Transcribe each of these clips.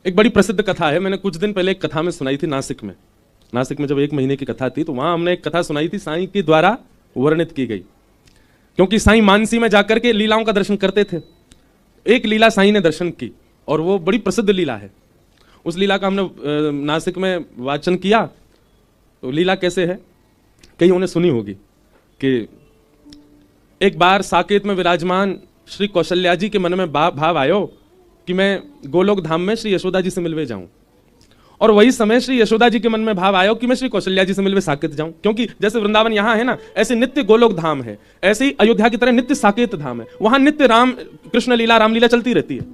एक बड़ी प्रसिद्ध कथा है, मैंने कुछ दिन पहले एक कथा में सुनाई थी नासिक में। नासिक में जब 1 महीने की कथा थी तो वहां हमने एक कथा सुनाई थी, साईं के द्वारा वर्णित की गई। क्योंकि साईं मानसी में जाकर के लीलाओं का दर्शन करते थे। एक लीला साईं ने दर्शन की और वो बड़ी प्रसिद्ध लीला है। उस लीला का हमने नासिक में वाचन किया। तो लीला कैसे है, कहीं उन्हें सुनी होगी कि एक बार साकेत में विराजमान श्री कौशल्या जी के मन में भाव आयो कि मैं गोलोक धाम में श्री यशोदा जी से मिलवे जाऊं। और वही समय श्री यशोदा जी के मन में भाव आयो कि मैं श्री कौशल्या जी से मिलवे साकेत जाऊं। क्योंकि जैसे वृंदावन यहां है ना, ऐसे नित्य गोलोक धाम है, ऐसे ही अयोध्या की तरह नित्य साकेत धाम है। वहां नित्य राम कृष्ण लीला रामलीला चलती रहती है।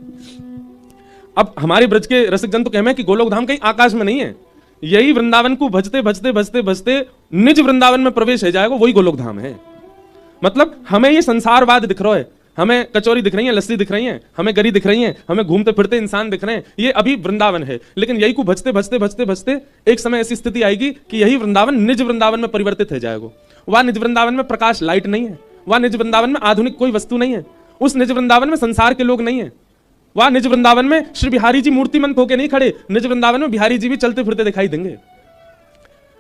अब हमारे ब्रज के रसिक जन तो कहें कि गोलोक धाम कहीं आकाश में नहीं है, यही वृंदावन को भजते भजते भजते भजते निज वृंदावन में प्रवेश है जाएगा, वही गोलोक धाम है। मतलब हमें ये संसारवाद दिख रहा है, हमें कचौरी दिख रही है, लस्सी दिख रही है, हमें गरी दिख रही है, हमें घूमते फिरते इंसान दिख रहे हैं, ये अभी वृंदावन है। लेकिन यही को भजते भजते भजते भजते एक समय ऐसी स्थिति आएगी कि यही वृंदावन निज वृंदावन में परिवर्तित हो जाएगा। वह निज वृंदावन में प्रकाश लाइट नहीं है, वह निज वृंदावन में आधुनिक कोई वस्तु नहीं है, उस निज वृंदावन में संसार के लोग नहीं है। वह निज वृंदावन में श्री बिहारी जी मूर्तिमंत होकर नहीं खड़े, निज वृंदावन में बिहारी जी भी चलते फिरते दिखाई देंगे।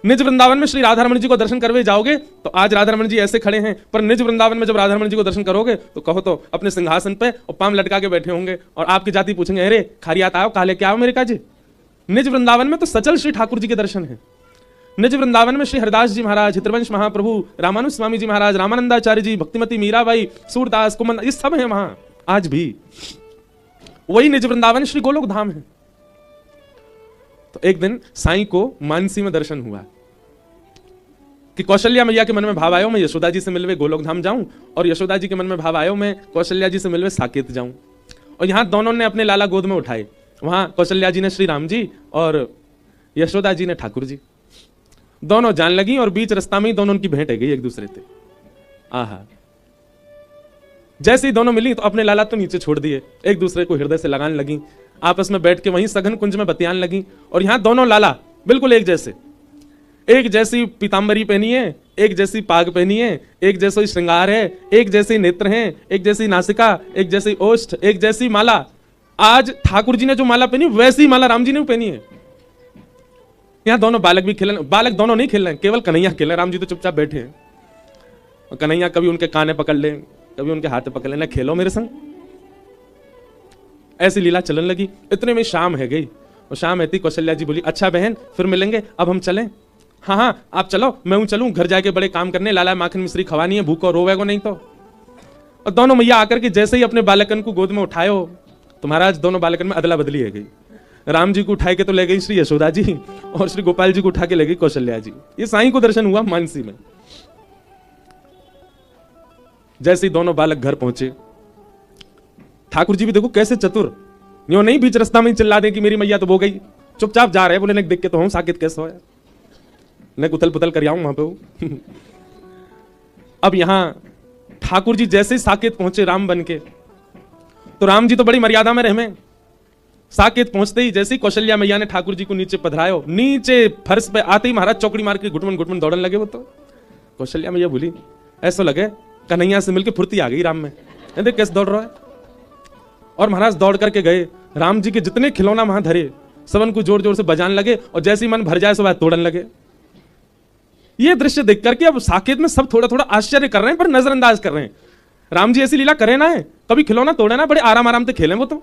निज वृंदावन में श्री राधा रमण जी को दर्शन करवे जाओगे तो आज राधा रमण जी ऐसे खड़े हैं, पर निज वृंदावन में जब राधा रमण जी को दर्शन करोगे तो कहो तो अपने सिंहासन पे और पांव लटका के बैठे होंगे और आपकी जाति पूछेंगे, अरे खारियात आओ, काले क्या आओ मेरे काजी। निज वृंदावन में तो सचल श्री ठाकुर जी के दर्शन है। निज वृंदावन में श्री हरदास जी महाराज, हितवंश महाप्रभु, रामानुज स्वामी जी महाराज, रामानंदाचार्य जी, भक्तिमती मीराबाई, सूरदास, कुमन, ये सब है वहां आज भी। वही निज वृंदावन श्री गोलोक धाम है। तो एक दिन साईं को मानसी में दर्शन हुआ कि कौशल्या मैया के मन में भाव आयो मैं यशोदा जी से मिलवे गोलोक धाम जाऊं, और यशोदा जी के मन में भाव आयो मैं कौशल्या जी से मिलवे साकेत जाऊं। और यहां दोनों ने अपने लाला गोद में उठाए। वहां कौशल्या जी ने श्री राम जी और यशोदा जी ने ठाकुर जी। दोनों जान लगी और बीच रास्ता में ही दोनों उनकी भेंट हो गई एक दूसरे से। आहा, जैसे ही दोनों मिली तो अपने लाला तो नीचे छोड़ दिए, एक दूसरे को हृदय से लगाने लगी, आपस में बैठ के वहीं सघन कुंज में बतियान लगी। और यहां दोनों लाला बिल्कुल एक जैसे, एक जैसी पीतांबरी पहनी है, एक जैसी पाग पहनी है, एक जैसा श्रृंगार है, एक जैसे नेत्र हैं, एक जैसी नासिका, एक जैसी ओष्ठ, एक जैसी माला। आज ठाकुर जी ने जो माला पहनी वैसी माला राम जी ने पहनी है। यहां दोनों बालक भी खेल, बालक दोनों नहीं खेल रहे, केवल कन्हैया खेल रहे, राम जी तो चुपचाप बैठे हैं। और कन्हैया कभी उनके काने पकड़ ले, कभी उनके हाथ पकड़ लेना, खेलो मेरे संग। ऐसी लीला चलन लगी। इतने में शाम है गई और शाम आती कौशल्या जी बोली, अच्छा बहन फिर मिलेंगे, अब हम चलें। हाँ हाँ आप चलो, मैं चलूं घर जाके बड़े काम करने, लाला माखन मिश्री खवानी है, भूखो रोवेगो नहीं तो। और दोनों मैया आकर के जैसे ही अपने बालकन को गोद में उठायो तो महाराज दोनों बालकन में अदला बदली है गई। राम जी को उठाए के तो ले गई श्री यशोदा जी और श्री गोपाल जी को उठा के ले गई कौशल्या जी। ये साईं को दर्शन हुआ मानसी में। जैसे ही दोनों बालक घर पहुंचे, ठाकुर जी भी देखो कैसे चतुर, यो नहीं बीच रास्ता में चिल्ला दे कि मेरी मैया तो वो गई, चुपचाप जा रहे, बोले ने देख के तो हम साकेत कैसे होया, ने उथल पुथल कर आऊं वहां पे। अब यहां ठाकुर जी जैसे ही साकेत पहुंचे राम बन के, तो राम जी तो बड़ी मर्यादा में रहमे। साकेत पहुंचते ही जैसे ही कौशल्या मैया ने ठाकुर जी को नीचे पधरायो, नीचे फर्श पे आते ही महाराज चौकड़ी मार के घुटमन घुटमन दौड़ने लगे। वो तो कौशल्या मैया बोली, ऐसा लगे कन्हैया से मिलकर फुर्ती आ गई राम में, देख कैसे दौड़ रहा है। और महाराज दौड़ करके गए, राम जी के जितने खिलौना वहां धरे सबन को जोर जोर से बजाने लगे और जैसे ही मन भर जाए सब तोड़ने लगे। ये दृश्य देख करके अब साकेत में सब थोड़ा थोड़ा आश्चर्य कर रहे हैं पर नजरअंदाज कर रहे हैं। राम जी ऐसी लीला करे ना है, कभी खिलौना तोड़े ना, बड़े आराम आराम से खेले वो तो।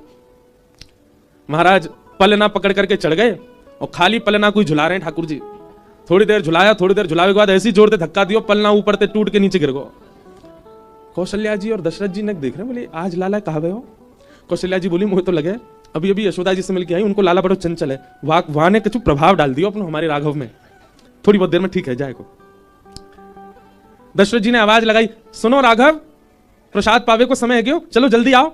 महाराज पलना पकड़ करके चढ़ गए और खाली पलना को झुला रहे हैं ठाकुर जी। थोड़ी देर झुलाया, थोड़ी देर झुलावे के बाद ऐसी जोर से धक्का दियो पलना ऊपर से टूट के नीचे गिर गो। कौशल्या जी और दशरथ जी ने देख रहे, बोले आज लाला कहा गए हो। कौशल्या जी बोली, मुझे तो लगे अभी अभी यशोदा जी से मिलकर आई, उनको लाला बड़ो चंचल है, वहां ने कुछ प्रभाव डाल दियो अपने हमारे राघव में, थोड़ी बहुत देर में ठीक है जाएगा। दशरथ जी ने आवाज लगाई, सुनो राघव, प्रसाद पावे को समय है क्यों, चलो जल्दी आओ।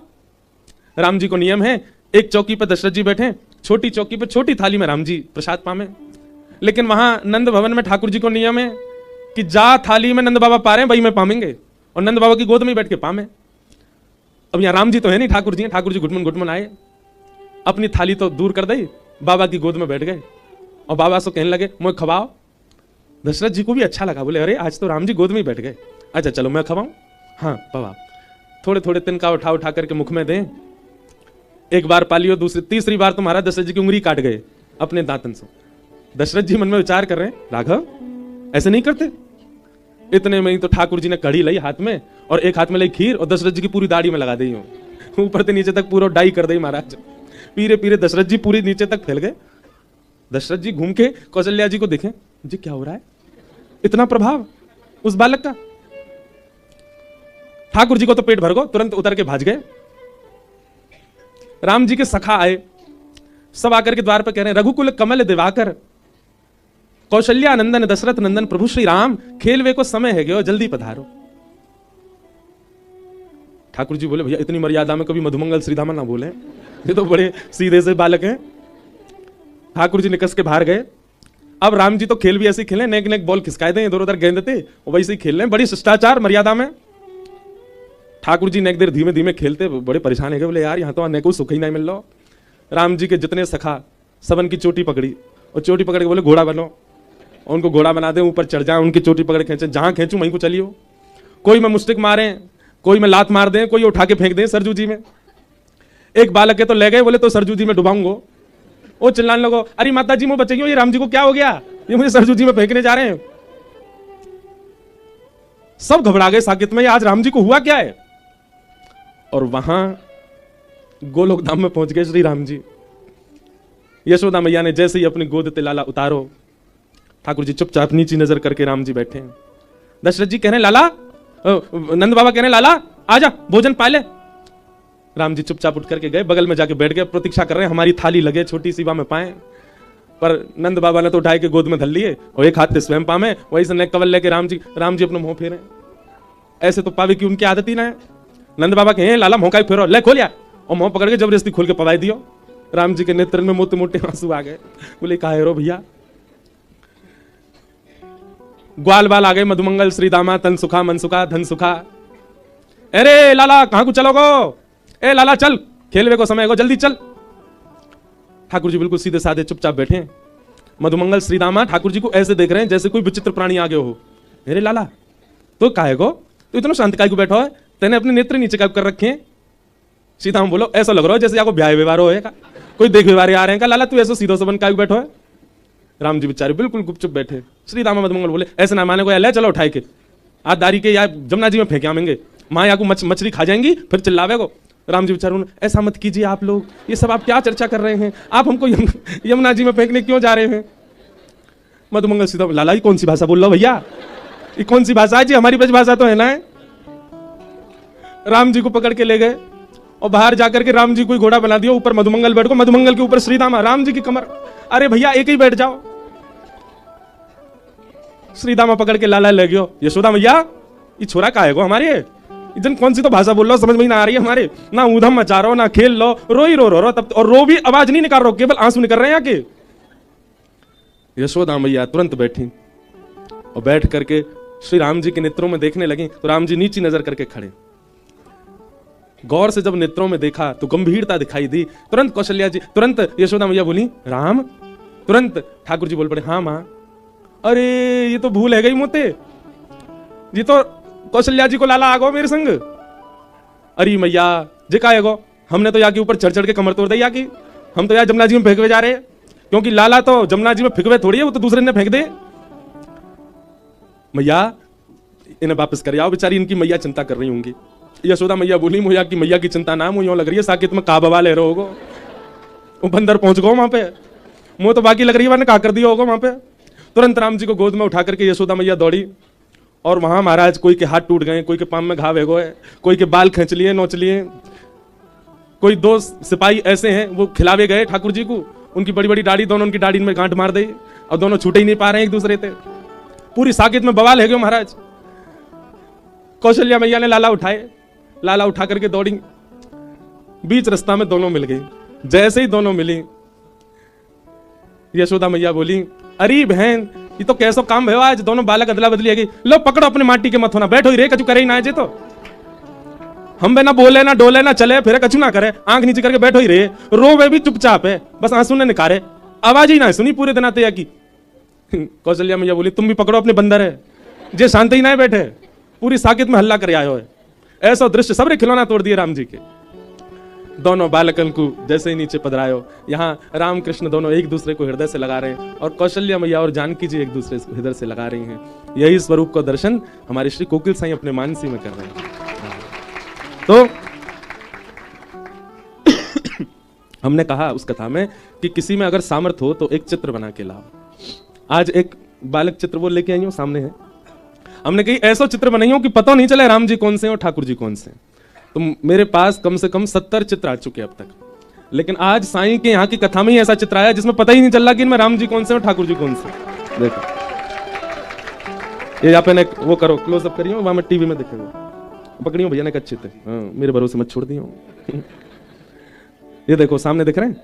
राम जी को नियम है, एक चौकी पर दशरथ जी बैठे, छोटी चौकी पर छोटी थाली में राम जी प्रसाद पावे। लेकिन वहां नंद भवन में ठाकुर जी को नियम है कि जा थाली में नंद बाबा पा रहे हैं वही में पावेंगे, और नंद बाबा की गोद में ही बैठ के पावे। अब यहाँ राम जी तो है नहीं, ठाकुर जी हैं। ठाकुर जी घुटमन घुटमन आए, अपनी थाली तो दूर कर दी, बाबा की गोद में बैठ गए और बाबा से कहने लगे, मुझे खवाओ। दशरथ जी को भी अच्छा लगा, बोले अरे आज तो राम जी गोद में ही बैठ गए, अच्छा चलो मैं खवाऊं। हाँ बाबा, थोड़े थोड़े तिनका उठा उठा करके मुख में दें। एक बार पालियो, दूसरी तीसरी बार तो महाराज दशरथ जी की उंगली काट गए अपने दांतन से। दशरथ जी मन में विचार कर रहे हैं, राघव ऐसे नहीं करते। इतने में ही तो ठाकुर जी ने कड़ी लाई हाथ में और एक हाथ में लाई खीर और दशरथ जी की पूरी दाढ़ी में लगा दी, ऊपर से नीचे तक पूरा डाई कर दी महाराज। पीरे पीरे दशरथ जी पूरी नीचे तक फैल गए। दशरथ जी घूम के कौशल्या जी को देखें, जी क्या हो रहा है, इतना प्रभाव उस बालक का। ठाकुर जी को तो पेट भर गो, तुरंत उतर के भाज गए। राम जी के सखा आए, सब आकर के द्वार पर कह रहे हैं, रघुकुल कमल दिवाकर कौशल्या नंदन दशरथ नंदन प्रभु श्री राम, खेलवे को समय है गयो, जल्दी पधारो। ठाकुर जी बोले, भैया इतनी मर्यादा में कभी मधुमंगल श्रीधामा ना बोले, ये तो बड़े सीधे से बालक हैं। ठाकुर जी निकस के बाहर गए। अब राम जी तो खेल भी ऐसे खेले, नेक नेक बॉल खिसकाए थे, इधर उधर गेंद थे, वैसे ही खेल रहे हैं, बड़ी शिष्टाचार मर्यादा में। ठाकुर जी नेक देर धीमे धीमे खेलते, बड़े परेशान है, बोले यार यहाँ तो आने को सुख ही नहीं मिल रहा। राम जी के जितने सखा सबन की चोटी पकड़ी और चोटी पकड़ के बोले घोड़ा बनो, और उनको घोड़ा बना दे, ऊपर चढ़ जाए, उनकी चोटी पकड़ खींचे, जहां खींचू वहीं को चलियो। कोई में मुस्टिक मारे, कोई में लात मार दें, कोई उठा के फेंक दें सरजू जी में। एक बालक के तो ले गए, बोले तो सरजू जी में डुबाऊंगो। वो चिल्लाने लगो, अरे माता जी मुझे बचाइयो, ये राम जी को क्या हो गया, ये मुझे सरजू जी में फेंकने जा रहे हैं। सब घबरा गए साकेत में, आज राम जी को हुआ क्या है। और वहां गोलोक धाम में पहुंच गए श्री राम जी। यशोदा मैया ने जैसे ही अपनी गोद ते लाला उतारो, ठाकुर जी चुपचाप नीची नजर करके राम जी बैठे हैं। दशरथ जी कह रहे हैं, लाला, नंद बाबा कह रहे हैं, लाला आजा भोजन पा ले। राम जी चुपचाप उठ करके गए, बगल में जाके बैठ गए, प्रतीक्षा कर रहे हैं हमारी थाली लगे, छोटी सी में पाए। पर नंद बाबा ने तो उठाए के गोद में धर लिए और एक हाथ से स्वयं पामे, वही से नेक कवल लेके राम जी अपने मुंह फेरे। ऐसे तो पावे की उनकी आदत ही ना है। नंद बाबा कहे, लाला मुंह का फेरो, ले खोलिया, और मुंह पकड़ के जबरदस्ती खोल के पवाई दियो। राम जी के नेत्र में मोटे मोटे आंसू आ गए। बोले काहे रो भैया। ग्वाल बाल आ गए, मधुमंगल श्री दामा, तन सुखा मन सुखा धन सुखा। अरे लाला कहां को चलोगो, ए लाला चल, खेलवे को समय हो, जल्दी चल। ठाकुर जी बिल्कुल सीधे साधे चुपचाप बैठे हैं। मधुमंगल श्री दामा ठाकुर जी को ऐसे देख रहे हैं जैसे कोई विचित्र प्राणी आ गए हो। अरे लाला तो काहे को, तो इतना शांत काय को बैठो है, तेने अपने नेत्र नीचे काय कर रखे हैं। सीधा बोलो, ऐसा लग रहा है जैसे आपको ब्याह व्यवहार होएगा, कोई देख व्यवहार आ रहे हैं का, लाला तू ऐसा सीधो सबन काय बैठो है। राम जी बेचारे बिल्कुल गुपचुप बैठे। श्री दामा मधुमंगल बोले, ऐसे ना माने को, ले चलो उठाए के आज दारी के या जमुना जी में फेंके आवेंगे, माँ या को मछली खा जाएंगी, फिर चिल्लावे को। राम जी बेचारे, ऐसा मत कीजिए आप लोग, ये सब आप क्या चर्चा कर रहे हैं, आप हमको यमुना जी में फेंकने क्यों जा रहे हैं। मधुमंगल सीधा, लाला ये कौन सी भाषा बोल रहा भैया, ये कौन सी भाषा है जी, हमारी ब्रज भाषा तो है ना। राम जी को पकड़ के ले गए और बाहर जाकर के राम जी को घोड़ा बना दिया, ऊपर मधुमंगल बैठ को, मधुमंगल के ऊपर श्री दामा, राम जी की कमर। अरे भैया एक ही बैठ जाओ। श्री दामा पकड़ के लाला ले गयो। यशोदा मैया ये छोरा का है गो हमारे, इधर कौन सी तो भाषा बोल लो, समझ में ही ना आ रही है हमारे, ना ऊधम मचा रहो ना खेल लो, रो ही रो तब, और रो भी आवाज नहीं निकाल रहे, केवल आंसू निकल रहे हैं यहाँ के। यशोदा मैया तुरंत बैठी और बैठ करके श्री राम जी के नेत्रों में देखने लगी। तो राम जी नीची नजर करके खड़े, गौर से जब नेत्रों में देखा तो गंभीरता दिखाई दी। तुरंत कौशल्या जी, तुरंत यशोदा मैया बोली, राम। तुरंत ठाकुर जी बोल पड़े, हाँ मां। अरे ये तो भूल है गई मोते, ये तो कौशल्या जी को लाला आ गो मेरे संग। अरे मैया जे का है गो, हमने तो यहाँ के ऊपर चढ़ चढ़ के कमर तोड़ दी, कि हम तो यहाँ जमुना जी में फेंकवे जा रहे हैं, क्योंकि लाला तो जमुना जी में फेंकवे थोड़ी है, वो तो दूसरे ने फेंक दे। मैया इन्हें वापस कर आओ, बेचारी इनकी मैया चिंता कर रही होंगी। यशोदा मैया बोली, मुझे की मैया की चिंता ना, मुझे लग रही है साकेत में का बवा ले रहे होगो, वो बंदर पहुंच गो वहां पे, मुझे तो बाकी लग रही है मैंने का कर दिया होगा वहां पे। तुरंत राम जी को गोद में उठा करके यशोदा मैया दौड़ी, और वहां महाराज कोई के हाथ टूट गए, कोई के पांव में घाव है गए, कोई के बाल खींच लिए नोच लिए, कोई दो सिपाही ऐसे हैं वो खिलावे गए ठाकुर जी को, उनकी बड़ी बड़ी दाढ़ी, दोनों उनकी दाढ़ी में गांठ मार दी और दोनों छूटे ही नहीं पा रहे हैं एक दूसरे से। पूरी साकेत में बवाल है गयो महाराज। कौशल्या मैया ने लाला उठाए, लाला उठा करके दौड़ी, बीच रास्ता में दोनों मिल गई। जैसे ही दोनों मिली, यशोदा मैया बोली, अरे बहन ये तो कैसो काम भयो आज, दोनों बालक अदला बदली है गई, लो पकड़ो अपने माटी के मत होना, बैठो ही रे, कछु करे ही ना जे, तो हम बे ना बोले ना डोले ना चले फिर कछु ना करे, आंख नीचे करके बैठो ही रे, रो वे भी चुपचाप है, बस आंसू ने निकारे, आवाज ही ना सुनी पूरे दिन आते की। कौशल्या मैया बोली, तुम भी पकड़ो अपने बंदर है, जे शांति ही ना बैठे, पूरी साकेत में हल्ला कर आयो है। ऐसा दृश्य सबरे खिलौना तोड़ दिए राम जी के। दोनों बालकन को जैसे ही नीचे पधरायो, यहाँ राम कृष्ण दोनों एक दूसरे को हृदय से लगा रहे हैं और कौशल्या मैया और जानकी जी एक दूसरे को हृदय से लगा रही हैं। यही स्वरूप का दर्शन हमारे श्री कोकिल साईं अपने मानसी में कर रहे हैं। तो हमने कहा उस कथा में कि किसी में अगर सामर्थ्य हो तो एक चित्र बना के लाओ। आज एक बालक चित्र वो लेके आई हो, सामने है। हमने कही ऐसा चित्र बनाई हो कि पता नहीं चले राम जी कौन से हैं और ठाकुर जी कौन से हैं। तो मेरे पास कम से कम 70 चित्र आ चुके अब तक, लेकिन आज साईं के यहाँ की कथा में ही ऐसा चित्र आया जिसमें पता ही नहीं चल रहा कि इनमें राम जी कौन से और ठाकुर जी कौन से। देखो ये यहाँ पे वो करो, क्लोजअप करियो, वहां में टीवी में दिखेगा, पकड़ियो भैया ने अच्छे थे। मेरे भरोसे मत छोड़ दियो। ये देखो सामने दिख रहे हैं,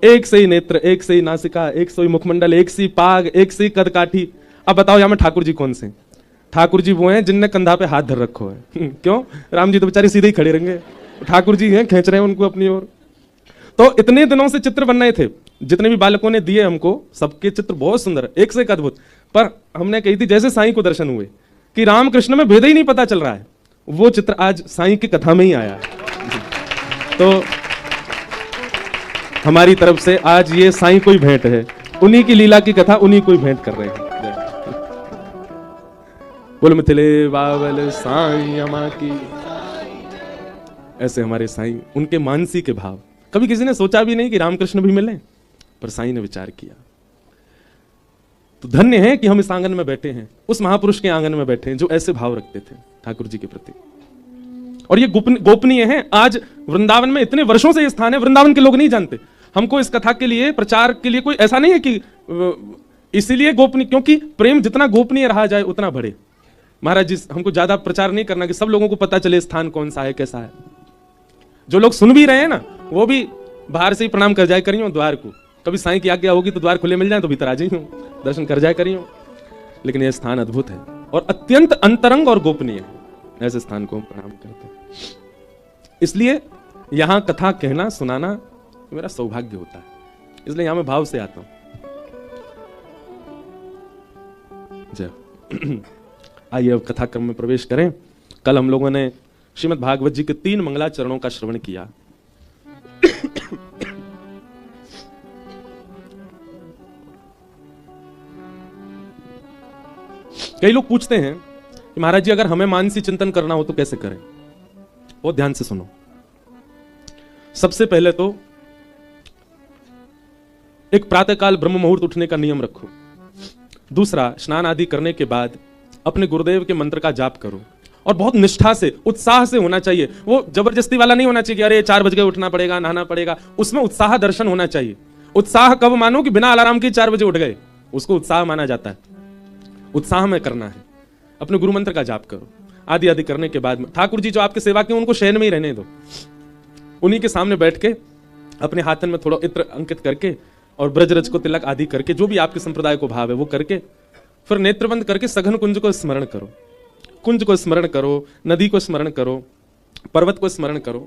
एक से ही नेत्र, एक से ही नासिका, एक से ही मुखमंडल, एक सी पाग, एक सी कदकाठी। अब बताओ यहाँ में ठाकुर जी कौन से? ठाकुर जी वो हैं जिनने कंधा पे हाथ धर रखो है। क्यों? राम जी तो बेचारे सीधे ही खड़े रहेंगे, ठाकुर जी हैं खींच रहे हैं उनको अपनी ओर। तो इतने दिनों से चित्र बन रहे थे, जितने भी बालकों ने दिए हमको, सबके चित्र बहुत सुंदर, एक से एक अद्भुत। पर हमने कही थी जैसे साईं को दर्शन हुए कि राम कृष्ण में भेद ही नहीं पता चल रहा है, वो चित्र आज साईं की कथा में ही आया है। तो हमारी तरफ से आज ये साईं को ही भेंट है, उन्हीं की लीला की कथा उन्हीं को ही भेंट कर रहे हैं। बोल मिथिले बाबल साईं अमा की। ऐसे हमारे साईं, उनके मानसी के भाव। कभी किसी ने सोचा भी नहीं कि रामकृष्ण भी मिले, पर साईं ने विचार किया। तो धन्य है कि हम इस आंगन में बैठे हैं, उस महापुरुष के आंगन में बैठे हैं जो ऐसे भाव रखते थे ठाकुर जी के प्रति। और ये गोपनीय है। आज वृंदावन में इतने वर्षों से ये स्थान है, वृंदावन के लोग नहीं जानते। हमको इस कथा के लिए, प्रचार के लिए कोई ऐसा नहीं है कि इसीलिए गोपनीय, क्योंकि प्रेम जितना गोपनीय रहा जाए उतना बढ़े। महाराज जी हमको ज्यादा प्रचार नहीं करना कि सब लोगों को पता चले स्थान कौन सा है, कैसा है। जो लोग सुन भी रहे हैं ना, वो भी बाहर से ही प्रणाम कर जाए करियो द्वार को। कभी साईं की आज्ञा होगी तो द्वार खुले मिल जाए तो भीतर आ जाइयो, दर्शन कर जाए करियो। लेकिन यह स्थान अद्भुत है और अत्यंत अंतरंग और गोपनीय है। ऐसे स्थान को हम प्रणाम करते हैं। इसलिए यहां कथा कहना, सुनाना मेरा सौभाग्य होता है, इसलिए यहां मैं भाव से आता हूं। जय। आइए अब कथा क्रम में प्रवेश करें। कल हम लोगों ने श्रीमद् भागवत जी के 3 मंगलाचरणों का श्रवण किया। कई लोग पूछते हैं कि महाराज जी अगर हमें मानसी चिंतन करना हो तो कैसे करें? बहुत ध्यान से सुनो। सबसे पहले तो एक प्रातःकाल ब्रह्म मुहूर्त उठने का नियम रखो। दूसरा, स्नान आदि करने के बाद अपने गुरुदेव के मंत्र का जाप करो और बहुत निष्ठा से, उत्साह से होना चाहिए। वो जबरदस्ती वाला नहीं होना चाहिए कि अरे 4 बजे उठना पड़ेगा, नहाना पड़ेगा। उसमें उत्साह दर्शन होना चाहिए। उत्साह कब मानो कि बिना अलार्म के 4 बजे उठ गए, उसको उत्साह माना जाता है। उत्साह में करना है। अपने गुरु मंत्र का जाप करो। आदि आदि करने के बाद ठाकुर जी जो आपके सेवा के उनको शयन में ही रहने दो। उन्हीं के सामने बैठ के अपने हाथन में थोड़ा इत्र अंकित करके और ब्रजरज को तिलक आदि करके, जो भी आपके संप्रदाय को भाव है वो करके, फिर नेत्रबंद करके सघन कुंज को स्मरण करो। कुंज को स्मरण करो, नदी को स्मरण करो, पर्वत को स्मरण करो।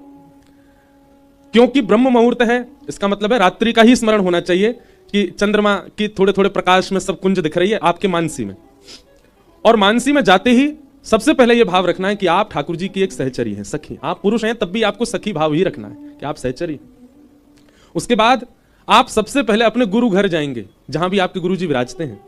क्योंकि ब्रह्म मुहूर्त है, इसका मतलब है रात्रि का ही स्मरण होना चाहिए कि चंद्रमा की थोड़े थोड़े प्रकाश में सब कुंज दिख रही है आपके मानसी में। और मानसी में जाते ही सबसे पहले यह भाव रखना है कि आप ठाकुर जी की एक सहचरी हैं, सखी। आप पुरुष हैं तब भी आपको सखी भाव ही रखना है कि आप सहचरी। उसके बाद आप सबसे पहले अपने गुरु घर जाएंगे, जहां भी आपके गुरु जी विराजते हैं,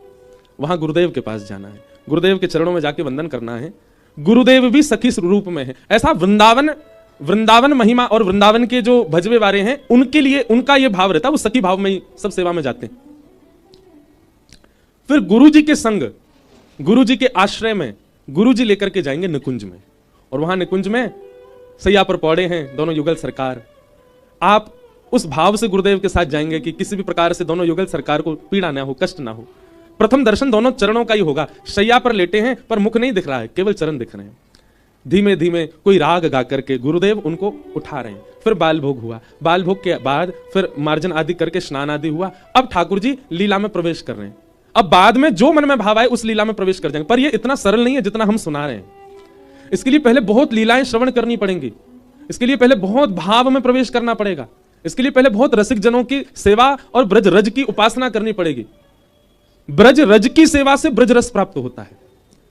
वहां गुरुदेव के पास जाना है। गुरुदेव के चरणों में जाके वंदन करना है। गुरुदेव भी सखी रूप में है। ऐसा वृंदावन महिमा और वृंदावन के जो भजवे वारे हैं उनके लिए उनका यह भाव रहता है, वो सखी भाव में ही सब सेवा में जाते हैं। फिर गुरु जी के संग, गुरु जी के आश्रय में गुरु जी लेकर के जाएंगे निकुंज में, और वहां निकुंज में सैया पर पौड़े हैं दोनों युगल सरकार। आप उस भाव से गुरुदेव के साथ जाएंगे कि किसी भी प्रकार से दोनों युगल सरकार को पीड़ा ना हो, कष्ट ना हो। प्रथम दर्शन दोनों चरणों का ही होगा। शैया पर लेटे हैं पर मुख नहीं दिख रहा है, केवल चरण दिख रहे हैं। धीमे धीमे कोई राग गा करके गुरुदेव उनको उठा रहे हैं। फिर बाल भोग हुआ, बाल भोग के बाद फिर मार्जन आदि करके स्नान आदि हुआ। अब ठाकुर जी लीला में प्रवेश कर रहे हैं। अब बाद में जो मन में भाव आए उस लीला में प्रवेश कर जाएंगे। पर यह इतना सरल नहीं है जितना हम सुना रहे हैं। इसके लिए पहले बहुत लीलाएं श्रवण करनी पड़ेंगी। इसके लिए पहले बहुत भाव में प्रवेश करना पड़ेगा। इसके लिए पहले बहुत रसिक जनों की सेवा और ब्रज रज की उपासना करनी पड़ेगी। ब्रज रज की सेवा से ब्रज रस प्राप्त होता है।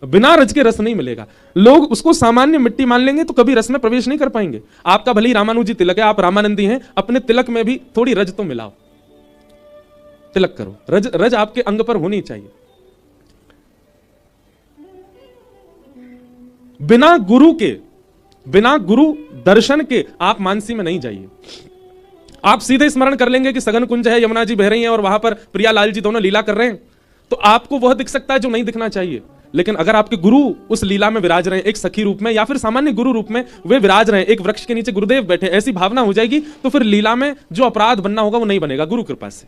बिना रज के रस नहीं मिलेगा। लोग उसको सामान्य मिट्टी मान लेंगे तो कभी रस में प्रवेश नहीं कर पाएंगे। आपका भले ही रामानुजी तिलक है, आप रामानंदी हैं, अपने तिलक में भी थोड़ी रज तो मिलाओ, तिलक करो, रज रज आपके अंग पर होनी चाहिए। बिना गुरु के, बिना गुरु दर्शन के आप मानसी में नहीं जाइए। आप सीधे स्मरण कर लेंगे कि सघन कुंज है, यमुना जी बह रही हैं और वहां पर प्रियालाल जी दोनों लीला कर रहे हैं, तो आपको वह दिख सकता है जो नहीं दिखना चाहिए। लेकिन अगर आपके गुरु उस लीला में विराज रहे हैं, एक सखी रूप में या फिर सामान्य गुरु रूप में वे विराज रहे हैं, एक वृक्ष के नीचे गुरुदेव बैठे, ऐसी भावना हो जाएगी तो फिर लीला में जो अपराध बनना होगा वो नहीं बनेगा गुरु कृपा से।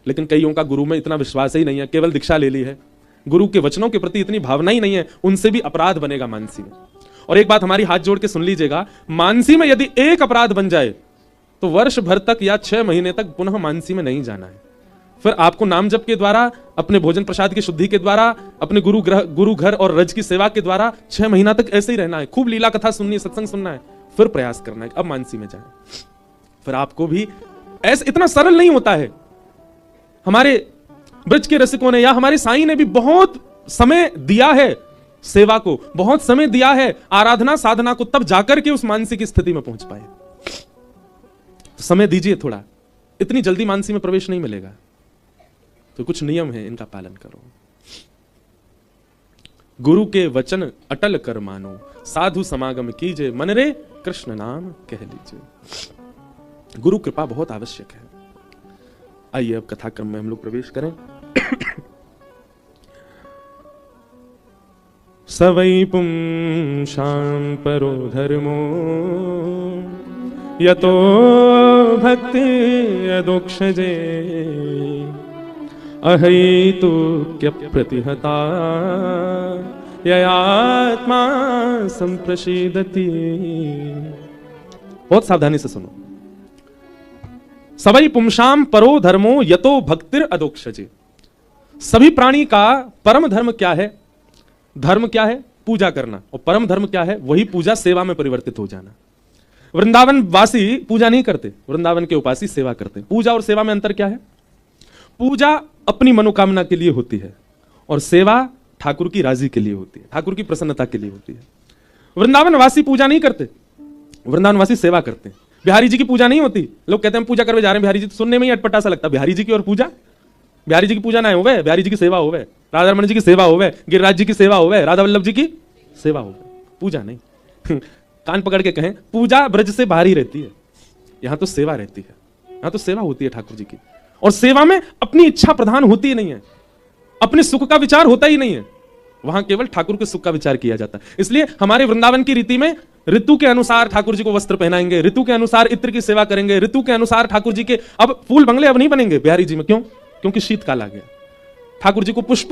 लेकिन कईयों का गुरु में इतना विश्वास ही नहीं है, केवल दीक्षा ले ली है, गुरु के वचनों के प्रति इतनी भावना ही नहीं है, उनसे भी अपराध बनेगा मानसी में। और एक बात हमारी हाथ जोड़ के सुन लीजिएगा, मानसी में यदि एक अपराध बन जाए तो वर्ष भर तक या 6 महीने तक पुनः मानसी में नहीं जाना है। फिर आपको नाम जप के द्वारा, अपने भोजन प्रसाद की शुद्धि के द्वारा, अपने गुरु घर और रज की सेवा के द्वारा 6 महीना तक ऐसे ही रहना है, खूब लीला कथा सुननी है, सत्संग सुनना है, फिर प्रयास करना है अब मानसी में जाए। फिर आपको भी ऐसे, इतना सरल नहीं होता है। हमारे ब्रज के रसिकों ने या हमारे साईं ने भी बहुत समय दिया है सेवा को, बहुत समय दिया है आराधना साधना को, तब जाकर के उस मानसी की स्थिति में पहुंच पाए। तो समय दीजिए थोड़ा, इतनी जल्दी मानसी में प्रवेश नहीं मिलेगा। तो कुछ नियम है, इनका पालन करो। गुरु के वचन अटल कर मानो, साधु समागम कीजिए, मन रे कृष्ण नाम कह लीजिए। गुरु कृपा बहुत आवश्यक है। आइए अब कथाक्रम में हम लोग प्रवेश करें। सवै पुंसां परो धर्मो यतो भक्ति यदोक्षजे अहैतुक्य प्रतिहता ययात्मा संप्रसीदति। बहुत सावधानी से सुनो। सवै पुंसां परो धर्मो यतो भक्तिर अदोक्षजे। सभी प्राणी का परम धर्म क्या है? धर्म क्या है? पूजा करना। और परम धर्म क्या है? वही पूजा सेवा में परिवर्तित हो जाना। वृंदावन वासी पूजा नहीं करते, वृंदावन के उपासी सेवा करते। पूजा और सेवा में अंतर क्या है? पूजा अपनी मनोकामना के लिए होती है और सेवा ठाकुर की राजी के लिए होती है, ठाकुर की प्रसन्नता के लिए होती है। वृंदावन वासी पूजा नहीं करते, वृंदावन वासी सेवा करते हैं। बिहारी जी की पूजा नहीं होती। लोग कहते हैं हम पूजा करने जा रहे हैं बिहारी जी, तो सुनने में ही अटपटा सा लगता है। बिहारी जी की और पूजा, बिहारी जी की पूजा ना होवे, बिहारी जी की सेवा होवे, राधा रमन जी की सेवा होवे, गिरिराज जी की सेवा होवे, राधा वल्लभ जी की सेवा होवे, पूजा नहीं। कान पकड़ के कहें, पूजा ब्रज से बाहर ही रहती है, यहां तो सेवा रहती है, यहां तो सेवा होती है ठाकुर जी की। और सेवा में अपनी इच्छा प्रधान होती ही नहीं है, अपने सुख का विचार होता ही नहीं है, वहां केवल ठाकुर के सुख का विचार किया जाता है। इसलिए हमारे वृंदावन की रीति में ऋतु के अनुसार ठाकुर जी को वस्त्र पहनाएंगे, ऋतु के अनुसार इत्र की सेवा करेंगे, ऋतु के अनुसार ठाकुर जी के अब फूल बंगले अब नहीं बनेंगे बिहारी जी में। क्यों? क्योंकि शीतकाल आ गया। ठाकुर जी को पुष्प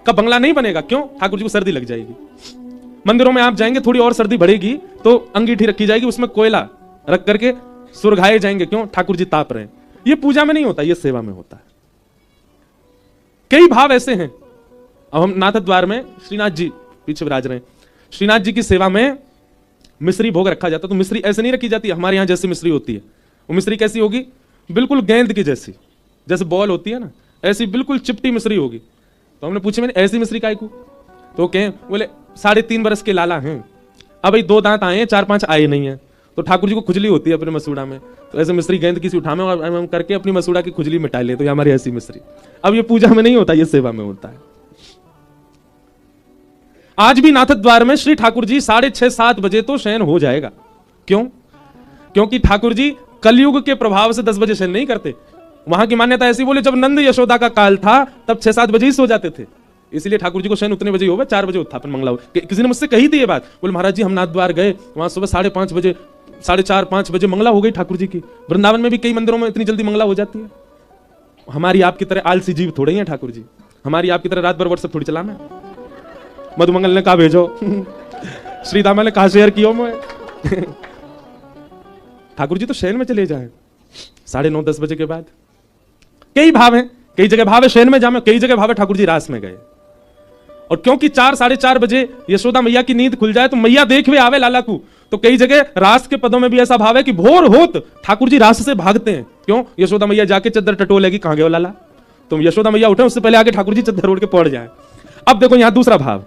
का बंगला नहीं बनेगा। क्यों? ठाकुर जी को सर्दी लग जाएगी। मंदिरों में आप जाएंगे, थोड़ी और सर्दी बढ़ेगी तो अंगीठी रखी जाएगी, उसमें कोयला रख करके सुरघाए जाएंगे। क्यों? ठाकुर जी ताप रहे हैं। ये पूजा में नहीं होता, ये सेवा में होता है। कई भाव ऐसे हैं। अब हम नाथ द्वार में श्रीनाथ जी पीछे विराज रहे हैं, श्रीनाथ जी की सेवा में मिश्री भोग रखा जाता, तो मिश्री ऐसे नहीं रखी जाती हमारे यहां जैसी मिश्री होती है। वो मिश्री कैसी होगी? बिल्कुल गेंद की जैसी, जैसे बॉल होती है ना, ऐसी बिल्कुल चिपटी मिश्री होगी। तो हमने पूछे, मैंने ऐसी मिश्री काय को? तो कहें, बोले 3.5 बरस के लाला हैं, अब भाई 2 दांत आए हैं, 4-5 आए नहीं है, तो ठाकुर जी को खुजली होती है अपने मसूड़ा में, तो ऐसे मिश्री गेंद किसी उठावे और हम करके अपनी मसूड़ा की खुजली मिटा ले, तो ये हमारी ऐसी मिश्री। अब ये पूजा में नहीं होता, ये सेवा में होता है। आज भी नाथ द्वार में श्री ठाकुर जी 6:30-7 बजे तो शयन हो जाएगा। क्यों? क्योंकि ठाकुर जी कलयुग के प्रभाव से 10 बजे शयन नहीं करते। वहां की मान्यता ऐसी, बोले जब नंद यशोदा का काल था तब 6-7 बजे ही सो जाते थे, इसलिए ठाकुर जी को शयन उतने बजे ही होगा, 4 बजे उत्थापन मंगला हो। किसी ने मुझसे कही थी ये बात, बोले महाराज जी हम नाथ द्वार गए, वहां सुबह 5:30 बजे, 4:30-5 बजे मंगला हो गई ठाकुर जी की। वृंदावन में भी कई मंदिरों में इतनी जल्दी मंगला हो जाती है। हमारी आपकी तरह आलसी जीव थोड़े ही है ठाकुर जी, हमारी आपकी तरह रात भर व्हाट्सएप थोड़ी चलाना है। मधुमंगल ने कहा भेजो, श्रीदामा ने कहा शेयर किया मैं। ठाकुर जी तो शयन में चले जाए 9:30-10 बजे के बाद। कई भाव हैं, कई जगह भाव है शयन में जामे, कई जगह भाव है ठाकुर जी रास में गए। और क्योंकि 4-4:30 बजे यशोदा मैया की नींद खुल जाए तो मैया देखवे आवे लाला को, तो कई जगह रास के पदों में भी ऐसा भाव है कि भोर होत ठाकुर जी रास से भागते हैं। क्यों? यशोदा मैया जाके चद्दर टटोलेगी, कहां गए लाला, तुम यशोदा मैया उठे उससे पहले आगे ठाकुर जी चद्दर ओढ़ के पड़ जाए। अब देखो यहां दूसरा भाव,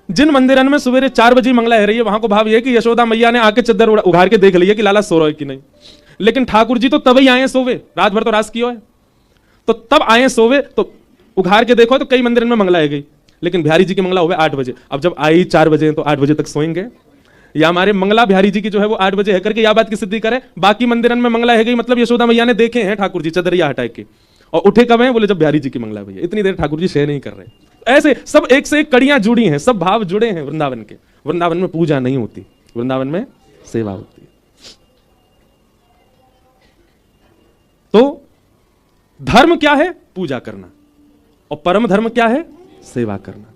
जिन मंदिरन में सवेरे 4 बजे मंगला है रही है, वहां को भाव यह कि यशोदा मैया ने आके चद्दर उघाड़ के देख लिया कि लाला सो रहा है कि नहीं। लेकिन ठाकुर जी तो तभी आए सोवे, रात भर तो रास किया है, तो तब आए सोवे, तो उघाड़ के देखो तो कई मंदिर में मंगला है गई। लेकिन बिहारी जी की मंगला हुए 8 बजे। अब जब आई 4 बजे तो 8 बजे तक सोएंगे, या हमारे मंगला बिहारी जी की जो है वो 8 बजे है करके या बात की सिद्धि करे। बाकी मंदिरन में मंगला है गई, मतलब यशोदा मैया ने देखे हैं ठाकुर जी चदरिया हटाए के, और उठे कब हैं? बोले जब बिहारी जी की मंगला भैया, इतनी देर ठाकुर जी शय नहीं कर रहे। ऐसे सब एक से एक कड़ियां जुड़ी हैं, सब भाव जुड़े हैं वृंदावन के। वृंदावन में पूजा नहीं होती, वृंदावन में सेवा होती है। तो धर्म क्या है? पूजा करना। और परम धर्म क्या है? सेवा करना।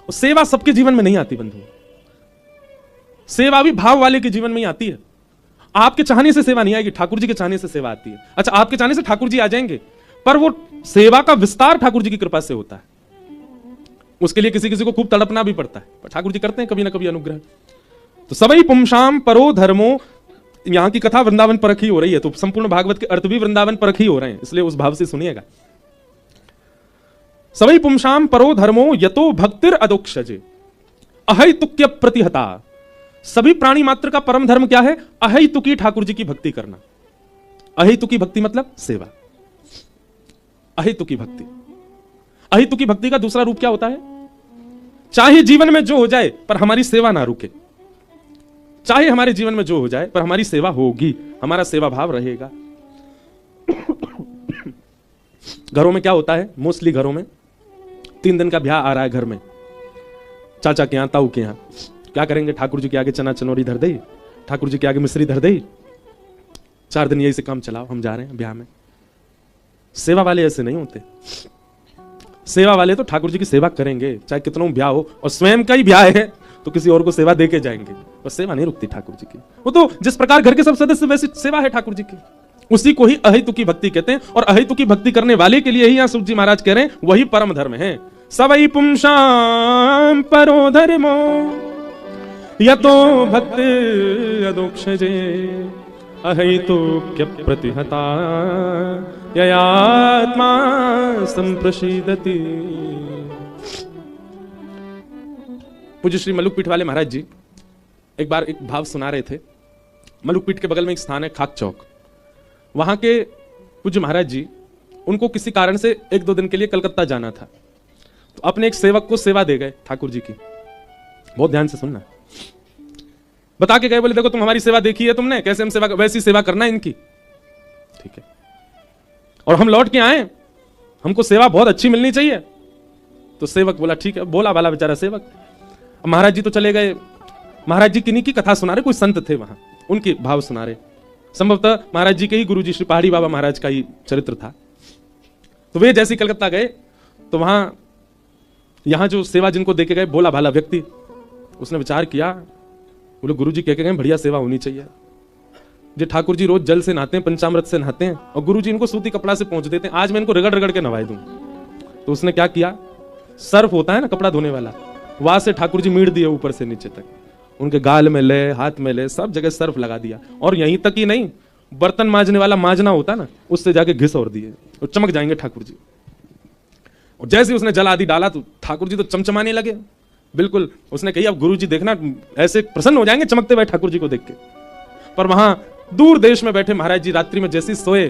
और सेवा सबके जीवन में नहीं आती बंधु, सेवा भी भाव वाले के जीवन में ही आती है। आपके चाहने से सेवा नहीं आएगी, ठाकुर जी के चाहने से सेवा आती है। अच्छा, आपके चाहने से ठाकुर जी आ जाएंगे, पर वो सेवा का विस्तार ठाकुर जी की कृपा से होता है। उसके लिए किसी किसी को खूब तड़पना भी पड़ता है, पर ठाकुर जी करते हैं कभी ना कभी अनुग्रह। तो सबई पुंसाम परो धर्मो, यहां की कथा वृंदावन परख ही हो रही है, तो संपूर्ण भागवत के अर्थ भी वृंदावन परख ही हो रहे हैं, इसलिए उस भाव से सुनिएगा। सबई पुंसाम परो धर्मो यतो भक्तिर अदोक्षजे अहैतुक्य प्रतिहता। सभी प्राणी मात्र का परम धर्म क्या है? अहैतुकी ठाकुर जी की भक्ति करना। अहैतुकी भक्ति मतलब सेवा। अहैतुकी भक्ति, अहैतुकी भक्ति का दूसरा रूप क्या होता है? चाहे जीवन में जो हो जाए पर हमारी सेवा ना रुके, चाहे हमारे जीवन में जो हो जाए पर हमारी सेवा होगी, हमारा सेवा भाव रहेगा। घरों में क्या होता है? मोस्टली घरों में 3 दिन का ब्याह आ रहा है घर में, चाचा के यहां, ताऊ के यहां, क्या करेंगे? ठाकुर जी के आगे चना चनौरी धर दे, ठाकुर जी के आगे मिश्री धर दे, 4 दिन यही से काम चलाओ, हम जा रहे हैं ब्याह में। सेवा वाले ऐसे नहीं होते। सेवा वाले तो ठाकुर जी की सेवा करेंगे, चाहे कितना ब्याह हो, और स्वयं का ही ब्याह है तो किसी और को सेवा देके जाएंगे, पर सेवा नहीं रुकती ठाकुर जी की। वो तो जिस प्रकार घर के सब सदस्य वैसी सेवा है ठाकुर जी की, उसी को ही अहैतुकी भक्ति कहते हैं। और अहैतुकी भक्ति करने वाले के लिए ही यहां सूत जी महाराज कह रहे हैं वही परम धर्म है। सबई पुंसाम परो धर्मो यतो भक्ति अदोक्षजे अहैतुक्य प्रतिहता ययात्मा संप्रसीदति। पूज्य श्री मलुकपीठ वाले महाराज जी एक बार एक भाव सुना रहे थे। मलुकपीठ के बगल में एक स्थान है खाक चौक, वहां के पूज्य महाराज जी, उनको किसी कारण से 1-2 दिन के लिए कलकत्ता जाना था, तो अपने एक सेवक को सेवा दे गए ठाकुर जी की। बहुत ध्यान से सुनना। बता के गए, बोले देखो तुम हमारी सेवा देखी है तुमने, कैसे हम सेवा, वैसी सेवा करना है इनकी, ठीक है। और हम लौट के आए, हमको सेवा बहुत अच्छी मिलनी चाहिए। तो सेवक बोला ठीक है, बोला वाला बेचारा सेवक। महाराज जी तो चले गए। महाराज जी किन्हीं की कथा सुना रहे, कोई संत थे वहां, उनके भाव सुना रहे। संभवतः महाराज जी के ही गुरुजी श्री पहाड़ी बाबा महाराज का ही चरित्र था। तो वे जैसे कलकत्ता गए तो वहां यहां जो सेवा जिनको देके गए, बोला भाला व्यक्ति, उसने विचार किया, बोले गुरुजी कह के गए बढ़िया सेवा होनी चाहिए। जो ठाकुर जी रोज जल से नहाते हैं, पंचामृत से नहाते हैं, और गुरुजी इनको सूती कपड़ा से पहुंच देते हैं, आज मैं इनको रगड़ रगड़ के नवाई दूं। तो उसने क्या किया, सर्फ होता है ना कपड़ा धोने वाला, वहां से ठाकुर जी मीड़ दिए ऊपर से नीचे तक, उनके गाल में ले, हाथ में ले, सब जगह सर्फ लगा दिया। और यहीं तक ही नहीं, बर्तन मांजने वाला मांजना होता ना, उससे जाके घिस और दिए, और चमक जाएंगे ठाकुर जी। और जैसे उसने जल आदि डाला तो ठाकुर जी तो चमचमाने लगे बिल्कुल। उसने कही अब गुरु जी देखना, ऐसे प्रसन्न हो जाएंगे चमकते हुए ठाकुर जी को देख के। पर वहां दूर देश में बैठे महाराज जी रात्रि में जैसे सोए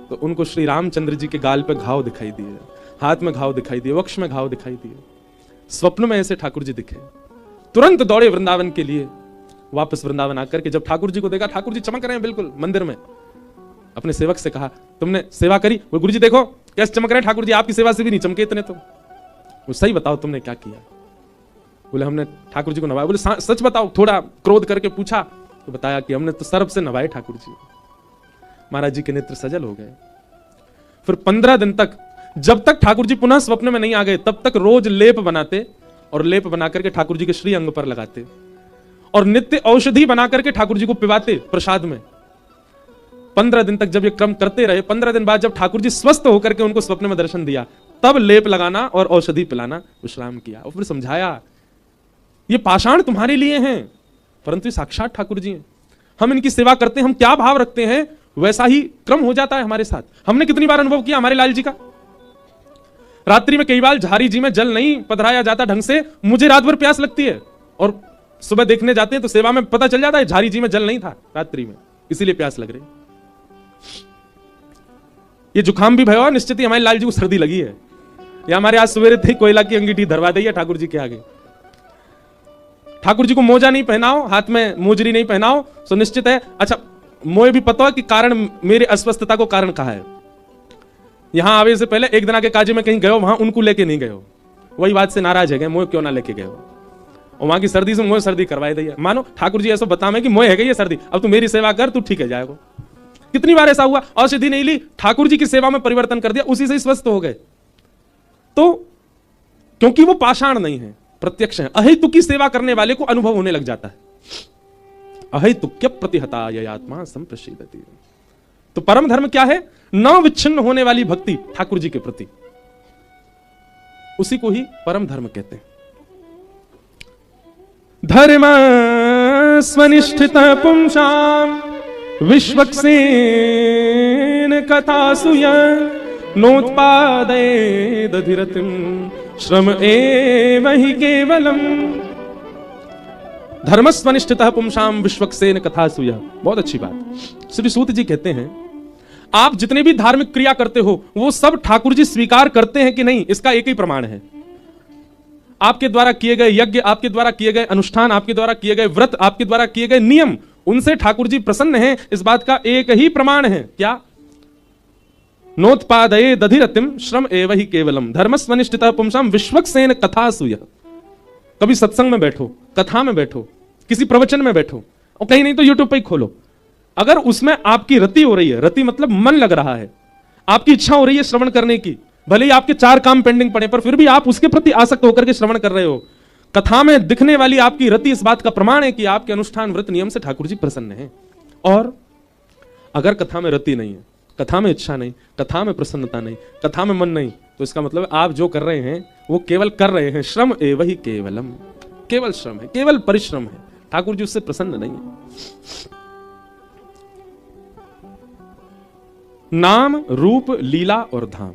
तो उनको श्री रामचंद्र जी के गाल पे घाव दिखाई दिए, हाथ में घाव दिखाई दिए, वक्ष में घाव दिखाई दिए। स्वप्न में ऐसे ठाकुर जी दिखे। तुरंत दौड़े वृंदावन के लिए। वापस वृंदावन आकर के जब ठाकुर जी को देखा, ठाकुर जी चमक रहे हैं बिल्कुल मंदिर में। अपने सेवक से कहा तुमने सेवा करी? वो गुरु जी देखो कैसे चमक रहे हैं ठाकुर जी, आपकी सेवा से भी नहीं चमके इतने। तो वो सही बताओ तुमने क्या किया? बोले हमने ठाकुर जी को नवाया। बोले सच बताओ। थोड़ा क्रोध करके पूछा तो बताया कि हमने तो सर्फ से नवाए ठाकुर जी। महाराज जी के नेत्र सजल हो गए। फिर 15 दिन तक, जब तक ठाकुर जी पुनः स्वप्न में नहीं आ गए, तब तक रोज लेप बनाते, और लेप बना करके ठाकुर जी के श्री अंग पर लगाते, और नित्य औषधि बना करके ठाकुर जी को पिवाते प्रसाद में। 15 दिन तक जब ये क्रम करते रहे, 15 दिन बाद जब ठाकुर जी स्वस्थ होकर के उनको स्वप्न में दर्शन दिया, तब लेप लगाना और औषधि पिलाना विश्राम किया। और फिर समझाया ये पाषाण तुम्हारे लिए हैं, परंतु साक्षात ठाकुर जी हैं। हम इनकी सेवा करते हैं, हम क्या भाव रखते हैं वैसा ही क्रम हो जाता है हमारे साथ। हमने कितनी बार अनुभव किया हमारे लाल जी का। रात्रि में कई बार झारी जी में जल नहीं पधराया जाता ढंग से, मुझे रात भर प्यास लगती है और सुबह देखने जाते हैं तो सेवा में पता चल जाता है झारी जी में जल नहीं था रात्रि में, इसीलिए प्यास लग रही। ये जुकाम भी भयो, निश्चित ही हमारे लाल जी को सर्दी लगी है, या हमारे आज सवेरे थे कोयला की अंगीठी धरवा दी है ठाकुर जी के आगे। ठाकुर जी को मोजा नहीं पहनाओ, हाथ में मोजरी नहीं पहनाओ, तो निश्चित है। अच्छा, मोए भी पता है कि कारण, मेरे अस्वस्थता को कारण कहा है। यहां आवे से पहले एक दिन आके काजी में कहीं गए, वहां उनको लेके नहीं गए, वही बात से नाराज है गए, मोए क्यों ना लेके गए, और वहां की सर्दी से मोए सर्दी करवाए दी। मानो ठाकुर जी ऐसा बतावे कि मोए है गई ये सर्दी, अब तू मेरी सेवा कर, तू ठीक है जाएगा। कितनी बार ऐसा हुआ, औषधि नहीं ली, ठाकुर जी की सेवा में परिवर्तन कर दिया, उसी से स्वस्थ हो गए। तो क्योंकि वो पाषाण नहीं है, प्रत्यक्ष है। अहेतु की सेवा करने वाले को अनुभव होने लग जाता है। अहेतुक्य प्रतिहता ये आत्मा संप्रशीदति। तो परम धर्म क्या है? न विच्छिन्न होने वाली भक्ति ठाकुर जी के प्रति, उसी को ही परम धर्म कहते हैं। धर्म स्वनिष्ठित पुंसाम विश्वक्सेन कथासुय नोत्पादये दधिरतिम श्रम एव हि केवलम। धर्मस्वनिष्ठितः पुंसाम विश्वक्सेन कथासुय, बहुत अच्छी बात। श्री सूत जी कहते हैं, आप जितने भी धार्मिक क्रिया करते हो वो सब ठाकुर जी स्वीकार करते हैं कि नहीं, इसका एक ही प्रमाण है। आपके द्वारा किए गए यज्ञ, आपके द्वारा किए गए अनुष्ठान, आपके द्वारा किए गए व्रत, आपके द्वारा किए गए नियम, उनसे ठाकुर जी प्रसन्न हैं, इस बात का एक ही प्रमाण है। क्या? नोत्पादये दधिरतिम श्रम एव हि केवलम धर्मस्वनिष्ठितः पुंसाम विश्वक्सेन कथासुय। कभी सत्संग में बैठो, कथा में बैठो, किसी प्रवचन में बैठो, और कहीं नहीं तो यूट्यूब पे ही खोलो, अगर उसमें आपकी रति हो रही है, रति मतलब मन लग रहा है, आपकी इच्छा हो रही है श्रवण करने की, भले ही आपके 4 काम पेंडिंग पड़े पर फिर भी आप उसके प्रति आसक्त होकर के श्रवण कर रहे हो, कथा में दिखने वाली आपकी रति इस बात का प्रमाण है कि आपके अनुष्ठान व्रत नियम से ठाकुर जी प्रसन्न हैं। और अगर कथा में रति नहीं है, कथा में इच्छा नहीं, कथा में प्रसन्नता नहीं, कथा में मन नहीं, तो इसका मतलब आप जो कर रहे हैं वो केवल कर रहे हैं, श्रम एव हि केवलम, केवल श्रम है, केवल परिश्रम है, ठाकुर जी उससे प्रसन्न नहीं है। नाम, रूप, लीला और धाम,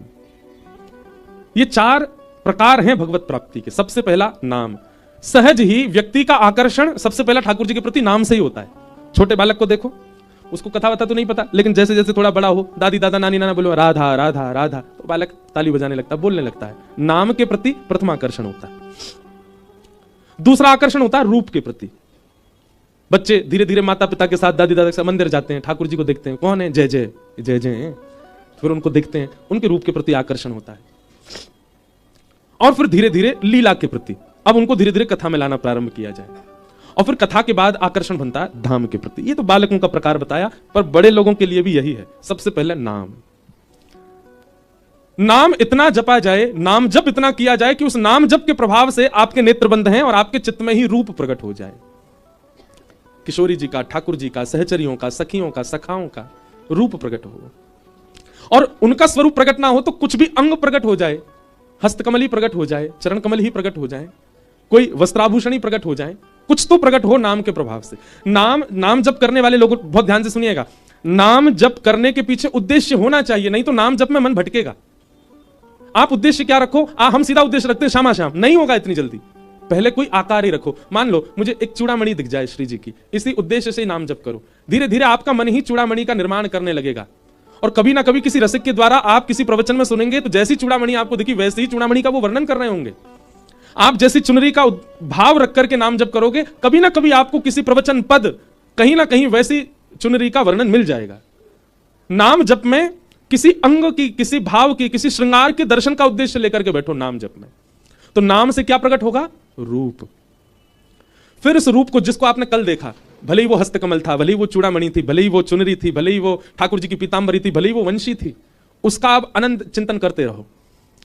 ये 4 प्रकार हैं भगवत प्राप्ति के। सबसे पहला नाम। सहज ही व्यक्ति का आकर्षण सबसे पहला ठाकुर जी के प्रति नाम से ही होता है। छोटे बालक को देखो, उसको कथा वथा तो नहीं पता, लेकिन जैसे जैसे थोड़ा बड़ा हो, दादी दादा नानी नाना बोलो राधा राधा राधा, तो बालक ताली बजाने लगता है, बोलने लगता है। नाम के प्रति प्रथम आकर्षण होता है। दूसरा आकर्षण होता है रूप के प्रति। बच्चे धीरे धीरे माता पिता के साथ, दादी दादा के साथ मंदिर जाते हैं, ठाकुर जी को देखते हैं, कौन है? जय जय जय जय, फिर उनको देखते हैं, उनके रूप के प्रति आकर्षण होता है। और फिर धीरे धीरे लीला के प्रति, अब उनको धीरे धीरे कथा में लाना प्रारंभ किया जाए, और फिर कथा के बाद आकर्षण बनता है धाम के प्रति। ये तो बालकों का प्रकार बताया, पर बड़े लोगों के लिए भी यही है। सबसे पहले नाम। नाम इतना जपा जाए, नाम जप इतना किया जाए कि उस नाम जप के प्रभाव से आपके नेत्र बंद हैं और आपके चित्त में ही रूप प्रकट हो जाए। किशोरी जी का, ठाकुर जी का, सहचरियों का, सखियों का, सखाओं का रूप प्रकट हो, और उनका स्वरूप प्रकट ना हो तो कुछ भी अंग प्रकट हो जाए, हस्तकमल ही प्रकट हो जाए, चरण कमल ही प्रकट हो जाए, कोई वस्त्राभूषण ही प्रकट हो जाए, कुछ तो प्रकट हो नाम के प्रभाव से। नाम जप करने वाले लोग बहुत ध्यान से सुनिएगा, नाम जप करने के पीछे उद्देश्य होना चाहिए, नहीं तो नाम जप में मन भटकेगा। आप उद्देश्य क्या रखो? हम सीधा उद्देश्य रखते हैं श्यामा श्याम, नहीं होगा इतनी जल्दी। पहले कोई आकार ही रखो। मान लो मुझे एक चूड़ामणि दिख जाए श्री जी की, इसी उद्देश्य से नाम जप करो। धीरे धीरे आपका मन ही चूड़ामणि का निर्माण करने लगेगा, और कभी ना कभी किसी रसिक के द्वारा आप किसी प्रवचन में सुनेंगे तो जैसी चूड़ामणि आपको दिखी वैसे ही चूड़ामणि का वो वर्णन कर रहे होंगे। आप जैसी चुनरी का भाव रख करके नाम जप करोगे, कभी ना कभी आपको किसी प्रवचन पद कहीं ना कहीं वैसी चुनरी का वर्णन मिल जाएगा। नाम जप में किसी अंग की, किसी भाव की, किसी श्रृंगार के दर्शन का उद्देश्य लेकर के बैठो नाम जप में, तो नाम से क्या प्रकट होगा? रूप। फिर इस रूप को, जिसको आपने कल देखा, भले ही वो हस्तकमल था, भले ही वो चूड़ामणि थी, भले ही वो चुनरी थी, भले ही वो ठाकुर जी की पीतांबरी थी, भले ही वो वंशी थी, उसका आप अनंत चिंतन करते रहो।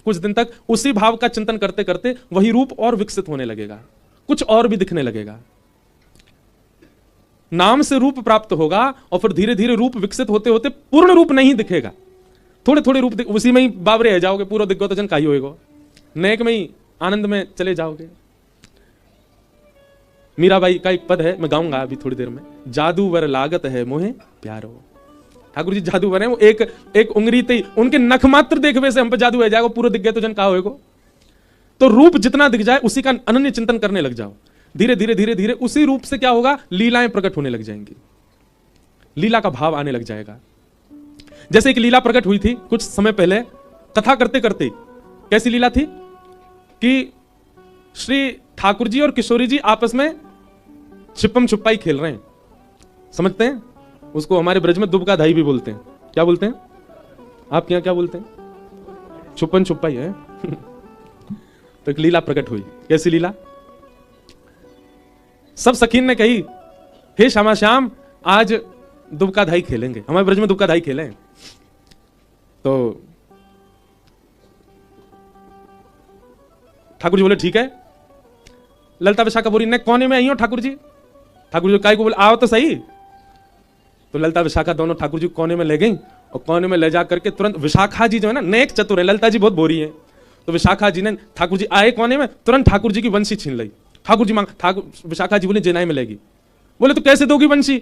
कुछ दिन तक उसी भाव का चिंतन करते करते वही रूप और विकसित होने लगेगा, कुछ और भी दिखने लगेगा। नाम से रूप प्राप्त होगा, और फिर धीरे धीरे रूप विकसित होते होते पूर्ण रूप नहीं दिखेगा, थोड़े थोड़े रूप उसी में ही बाबरे रह जाओगे, पूरा दिग्गोतजन का ही होएगा, नेक में ही आनंद में चले जाओगे। मीराबाई का एक पद है, मैं गाऊंगा अभी थोड़ी देर में, जादू वर लागत है मोहे प्यारो। ठाकुर जी जादू बने, वो एक उंगली थी, उनके नख मात्र देखवे से हम पे जादू हो जाएगा, पूरा दिख गया तो जन कहा होएगा। तो रूप जितना दिख जाए उसी का अनन्य चिंतन करने लग जाओ, धीरे धीरे धीरे धीरे उसी रूप से क्या होगा, लीलाएं प्रकट होने लग जाएंगी, लीला का भाव आने लग जाएगा। जैसे एक लीला प्रकट हुई थी कुछ समय पहले, कथा करते करते। कैसी लीला थी कि श्री ठाकुर जी और किशोरी जी आपस में छिपम छुपाई खेल रहे हैं, समझते हैं उसको, हमारे ब्रज में दुब का धाई भी बोलते हैं। क्या बोलते हैं आपके यहां, क्या बोलते हैं? छुपन छुपाई है। तो एक लीला प्रकट हुई। कैसी लीला? सब सखीन ने कही, हे श्यामा श्याम आज दुबका धाई खेलेंगे, हमारे ब्रज में दुबका धाई खेलें। तो ठाकुर जी बोले ठीक है। ललिता विशाखा बोली ने कोने में आई हो ठाकुर जी। ठाकुर जी काय को बोले आओ तो सही। तो ललिता विशाखा दोनों ठाकुर जी कोने में ले गई, और कोने में ले जा करके तुरंत विशाखा जी जो है ना नेक चतुर है, ललिता जी बहुत बोरी है, तो विशाखा जी ने, ठाकुर जी आए कोने में, तुरंत ठाकुर जी की बंसी छीन ली। ठाकुर जी मांग, ठाकुर विशाखा जी बोली जेनाई मिलेगी। बोले तो कैसे दोगी बंसी?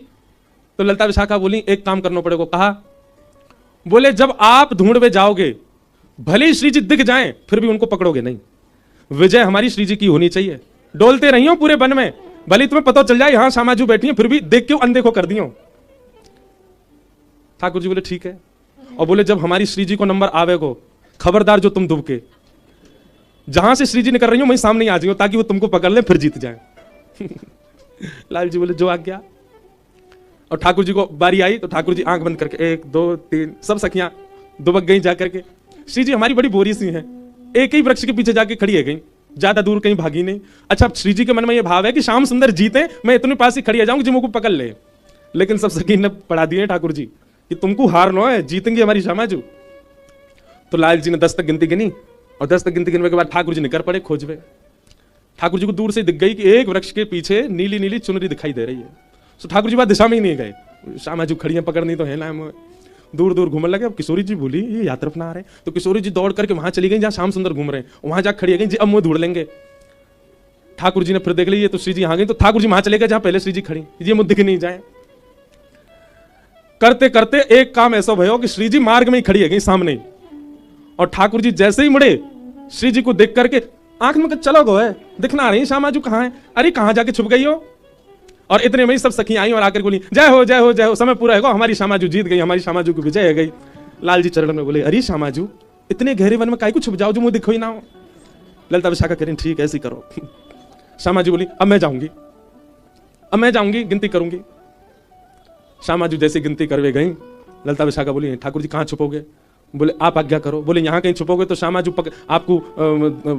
तो ललिता विशाखा बोली एक काम करना पड़ेगा। कहा? बोले जब आप ढूंढवे जाओगे, भले ही श्री जी दिख जाएं, फिर भी उनको पकड़ोगे नहीं। विजय हमारी श्री जी की होनी चाहिए। डोलते रहियो पूरे वन में, भले तुम्हें पता चल जाए यहां श्यामाजू बैठी है, फिर भी देख के अनदेखो कर दियो। ठाकुर जी बोले ठीक है। और बोले जब हमारी श्री जी को नंबर आवेगो, खबरदार जो तुम दुबके, जहां से श्री जी निकल रही हो वहीं सामने आ जाइयो, ताकि वो तुमको पकड़ ले फिर जीत जाए। लाल जी बोले जो आज्ञा। और ठाकुर जी को बारी आई तो ठाकुर जी आंख बंद करके 1 2 3 सब सखियां दुबक गई जाकर के। श्री जी हमारी बड़ी बोरी सी हैं, एक ही वृक्ष के पीछे जाके खड़ी है गई, ज्यादा दूर कहीं भागी नहीं। अच्छा श्री जी के मन में यह भाव है कि श्याम सुंदर जीते, मैं इतने पास ही खड़ी आ जाऊंगी जो मुझको पकड़ ले। लेकिन सब सखी ने पढ़ा दिए ठाकुर जी कि तुमको हार नो है, जीतेंगे हमारी श्यामाजू। तो लाल जी ने 10 तक गिनती गिनी, और 10 तक गिनती गिनने के बाद ठाकुर जी निकल पड़े खोजवे। ठाकुर जी को दूर से दिख गई कि एक वृक्ष के पीछे नीली नीली चुनरी दिखाई दे रही है। तो ठाकुर जी बात दिशा में ही नहीं गए, श्यामाजू खड़ियां पकड़नी तो है ना, दूर दूर घूमने लगे। अब किशोरी जी बोली ये यात्रा अपना आ रहे, तो किशोरी जी दौड़ करके वहां चली गई जहां श्याम सुंदर घूम रहे हैं, वहां जाकर खड़ी गई जी अब मुंह ढूंढ लेंगे। ठाकुर जी ने फिर देख ली तो श्री जी आ गई, तो ठाकुर जी वहां चले गए जहां पहले श्री जी खड़ी, ये मुंह दिख नहीं जाए। करते करते एक काम ऐसा भयो कि श्री जी मार्ग में ही खड़ी है गई सामने, और ठाकुर जी जैसे ही मुड़े श्री जी को देख करके आंख में चलो गो है, दिखना रही श्यामाजू कहां है, अरे कहां जाके छुप गई हो। और इतने में ही सब सखी आई और आकर बोली जय हो जय हो जय हो, समय पूरा है, हमारी श्यामाजू जीत गई, हमारी श्यामाजू की विजय है गई। लाल जी चरण में बोले अरे श्यामाजू इतने गहरे वन में काहे को छुप जाओ जो मुझे दिखो ही ना हो। ललिता विशाखा कह रही ठीक ऐसी करो। श्यामाजू बोली अब मैं जाऊंगी, अब मैं जाऊंगी गिनती करूंगी। श्यामाजू जैसे गिनती करवे गई, ललिता विशाखा बोली ठाकुर जी कहां छुपोगे? बोले आप आज्ञा करो। बोले यहां कहीं छुपोगे तो श्यामाजू आपको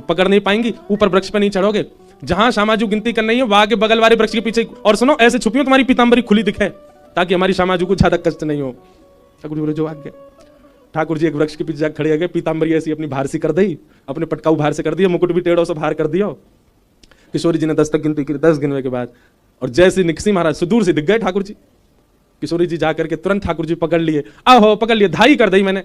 पकड़ नहीं पाएंगी, ऊपर वृक्ष पर नहीं चढ़ोगे, जहां श्यामाजू गिनती करनी है वहां के बगल वाले वृक्ष के पीछे, और सुनो ऐसे छुपियो तुम्हारी पीतांबरी खुली दिखे, ताकि हमारी श्यामाजू को ज्यादा कष्ट नहीं हो। ठाकुर जी बोले जो आज्ञा। ठाकुर जी एक वृक्ष के पीछे जाकर खड़े गए, पीतांबरी ऐसी अपनी भार से कर दी, अपने पटकाऊ भार से कर दिया, मुकुट भी टेढ़ो से भार कर दिया। किशोरी जी ने 10 तक गिनती की, 10 गिनने के बाद और जैसे निकसी महाराज सुदूर से दिख गए ठाकुर जी। किशोरी जी जाकर के तुरंत ठाकुर जी पकड़ लिए, आहो पकड़ लिए, धाई कर दी मैंने।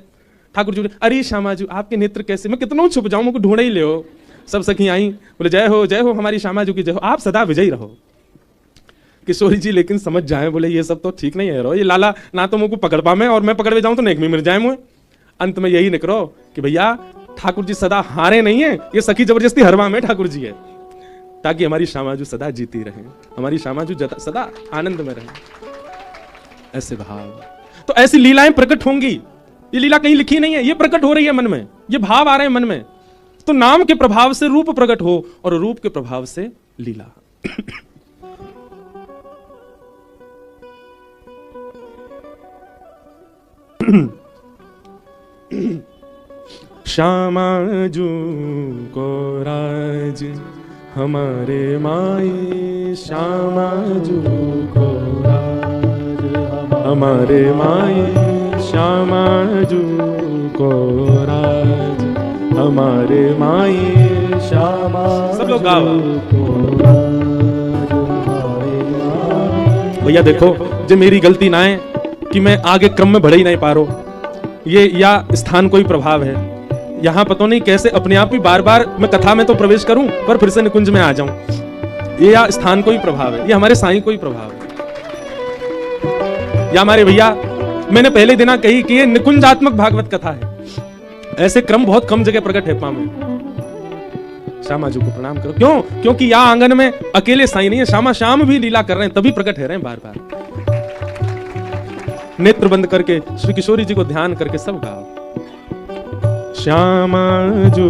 ठाकुर जी अरे श्यामाजू आपके नेत्र कैसे, मैं कितना छुप जाऊं, मुझको ढूंढ ही ले हो। सब सखी आई, बोले जय हो हमारी श्यामाजू की जय हो, आप सदा विजयी रहो। किशोरी जी लेकिन समझ जाए, बोले ये सब तो ठीक नहीं है रो, ये लाला ना तो मुझको पकड़ पावे और मैं पकड़वे जाऊं तो नेक में मिल जाए मुझे। अंत में यही निकलो कि भैया ठाकुर जी सदा हारे नहीं है, ये सखी जबरदस्ती हरवा में ठाकुर जी है, ताकि हमारी श्यामाजू सदा जीती रहे, हमारी श्यामाजू सदा आनंद में रहे। ऐसे भाव, तो ऐसी लीलाएं प्रकट होंगी। ये लीला कहीं लिखी नहीं है, ये प्रकट हो रही है मन में, ये भाव आ रहे हैं मन में। तो नाम के प्रभाव से रूप प्रकट हो, और रूप के प्रभाव से लीला। श्यामाजू को राज हमारे माई, श्यामाजू को राज हमारे माई, श्यामाजू को राज हमारे माई, श्यामा। सब लोग गाओ भैया। देखो जो मेरी गलती ना है कि मैं आगे क्रम में बढ़ ही नहीं पा रहा, ये या स्थान कोई प्रभाव है, यहां पता नहीं कैसे अपने आप ही बार बार मैं कथा में तो प्रवेश करूं पर फिर से निकुंज में आ जाऊं, ये या स्थान कोई प्रभाव है, ये हमारे साईं कोई प्रभाव है, या हमारे भैया मैंने पहले दिना कही कि ये निकुंजात्मक भागवत कथा है, ऐसे क्रम बहुत कम जगह प्रकट है में। श्यामा जी को प्रणाम करो। क्यों? क्योंकि यहाँ आंगन में अकेले साईं नहीं है, श्यामा श्याम भी लीला कर रहे हैं, तभी प्रकट है रहे हैं बार बार। नेत्र बंद करके श्री किशोरी जी को ध्यान करके सब गाओ। श्यामा जू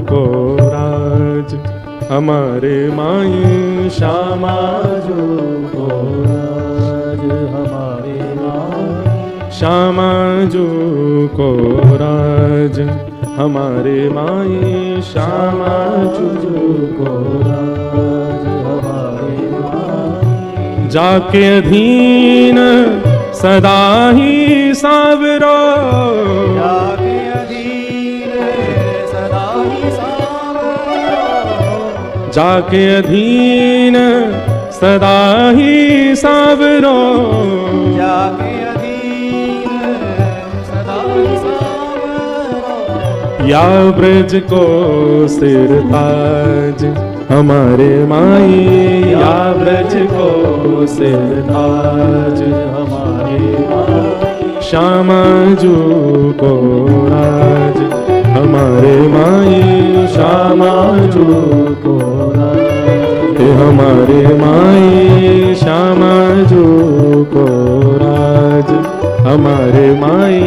को राज हमारे माई, श्यामा जू को राज हमारे माई, श्यामा जू को राज हमारे माई, श्यामा जू को राज हमारे माई। जाके अधीन सदा ही सावरो, जाके अधीन सदा ही सावरो, जाके अधीन सदा ही सावरो, जाके अधीन सदा ही सावरो। या ब्रज को सिर ताज हमारे माई, या ब्रज को सिर ताज हमारे माई, श्यामा जू को राज हमारे माई, श्यामा जू को राज हमारे माई, श्यामा जू को राज हमारे माई,